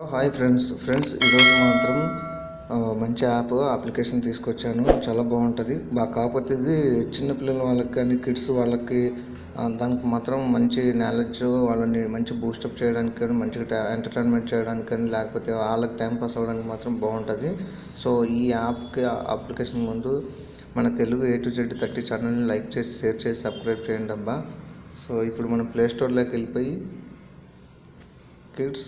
Hi friends ఈరోజు మాత్రం మంచి అప్లికేషన్ తీసుకొచ్చాను. చాలా బాగుంటుంది. కాకపోతే ఇది చిన్నపిల్లల వాళ్ళకి కానీ కిడ్స్ వాళ్ళకి దానికి మాత్రం మంచి నాలెడ్జ్ వాళ్ళని మంచి బూస్టప్ చేయడానికి కానీ మంచిగా ఎంటర్టైన్మెంట్ చేయడానికి కానీ లేకపోతే వాళ్ళకి టైం పాస్ అవ్వడానికి మాత్రం బాగుంటుంది. సో ఈ అప్లికేషన్ ముందు మన తెలుగు A to Z 30 ఛానల్ని లైక్ చేసి షేర్ చేసి సబ్స్క్రైబ్ చేయండి అబ్బా. సో ఇప్పుడు మనం ప్లే స్టోర్లోకి వెళ్ళిపోయి కిడ్స్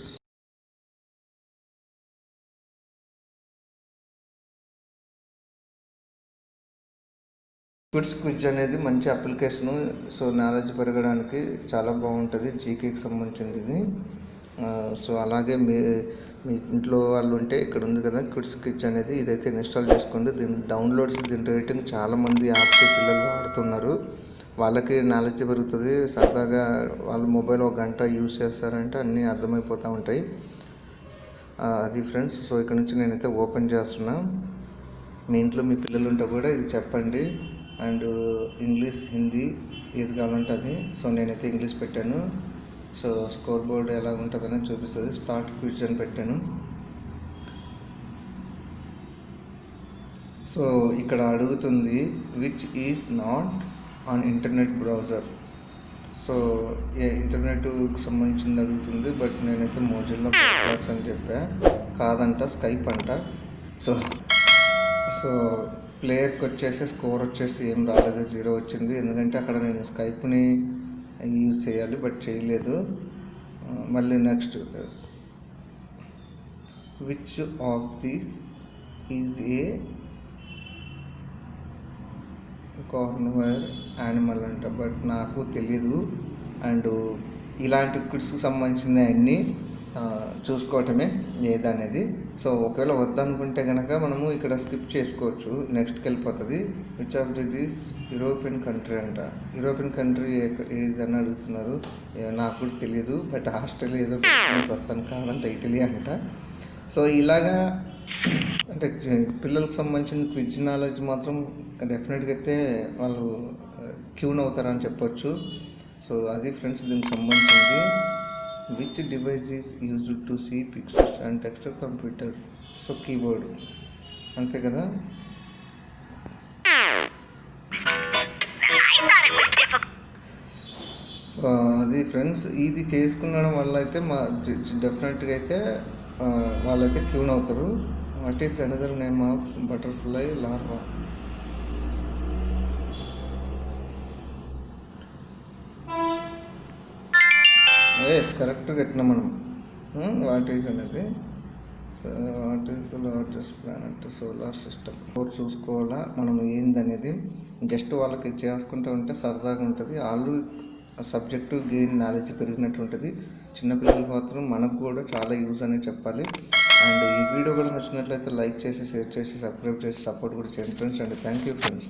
క్విజ్ అనేది మంచి అప్లికేషను. సో నాలెడ్జ్ పెరగడానికి చాలా బాగుంటుంది. జీకేకి సంబంధించింది ఇది. సో అలాగే మీ ఇంట్లో వాళ్ళు ఉంటే ఇక్కడ ఉంది కదా క్విజ్ అనేది, ఇదైతే ఇన్స్టాల్ చేసుకోండి. దీని రేటింగ్ చాలామంది యాప్స్ పిల్లలు వాడుతున్నారు. వాళ్ళకి నాలెడ్జ్ పెరుగుతుంది. సరదాగా వాళ్ళు మొబైల్ ఒక గంట యూజ్ చేస్తారంటే అన్నీ అర్థమైపోతూ ఉంటాయి. అది ఫ్రెండ్స్. సో ఇక్కడ నుంచి నేనైతే ఓపెన్ చేస్తున్నా. మీ ఇంట్లో మీ పిల్లలు ఉంటే కూడా ఇది చెప్పండి. అండ్ ఇంగ్లీష్, హిందీ ఏది కావాలంటే అది. సో నేనైతే ఇంగ్లీష్ పెట్టాను. సో స్కోర్ బోర్డ్ ఎలా ఉంటుందని చూపిస్తుంది. స్టార్ట్ క్విజ్ అని పెట్టాను. సో ఇక్కడ అడుగుతుంది which is not on internet browser. So ఇంటర్నెట్కి సంబంధించింది అడుగుతుంది. బట్ నేనైతే మోజిల్లా ఫైర్ఫాక్స్ అని చెప్పా. కాదంట, స్కైప్ అంట. సో ప్లేయర్కి వచ్చేసి స్కోర్ వచ్చేసి ఏం రాలేదు, 0 వచ్చింది. ఎందుకంటే అక్కడ నేను స్కైప్ని యూజ్ చేయాలి, బట్ చేయలేదు. మళ్ళీ next which of these is a carnivore animal అంట, బట్ నాకు తెలీదు. అండ్ ఇలాంటి క్విడ్స్కి సంబంధించిన అన్నీ చూసుకోవటమే ఏదనేది. సో ఒకవేళ వద్దనుకుంటే కనుక మనము ఇక్కడ స్కిప్ చేసుకోవచ్చు, నెక్స్ట్కి వెళ్ళిపోతుంది. Which of this European country అంట. యూరోపియన్ కంట్రీ ఏదని అడుగుతున్నారు. నాకు కూడా తెలియదు, బట్ ఆస్ట్రేలియా ఏదో వస్తాను. కాదంట, ఇటలీ అంట. సో ఇలాగా అంటే పిల్లలకు సంబంధించిన క్విజ్ నాలెడ్జ్ మాత్రం డెఫినెట్గా అయితే వాళ్ళు క్యూన్ అవుతారని చెప్పొచ్చు. సో అది ఫ్రెండ్స్ దీనికి సంబంధించింది. Which device is used to see pictures and texture computer. So keyboard అంతే కదా. సో అది ఫ్రెండ్స్. ఇది చేసుకునడం వల్ల అయితే డెఫినెట్గా అయితే వాళ్ళైతే క్యూన్ అవుతారు. What is another name of butterfly larva. కరెక్ట్గా పెట్టినా మనం. వాట్ ఈజ్ అనేది. So what is the largest planet solar system. చూసుకోవాలా మనం ఏందనేది. జస్ట్ వాళ్ళకి చేసుకుంటూ ఉంటే సరదాగా ఉంటుంది. వాళ్ళు సబ్జెక్టు గెయిన్ నాలెడ్జ్ పెరిగినట్టు ఉంటుంది. చిన్నపిల్లలకి మాత్రం మనకు కూడా చాలా యూజ్ అనేది చెప్పాలి. అండ్ ఈ వీడియో కూడా నచ్చినట్లయితే లైక్ చేసి షేర్ చేసి సబ్స్క్రైబ్ చేసి సపోర్ట్ కూడా చేయండి friends. And thank you friends.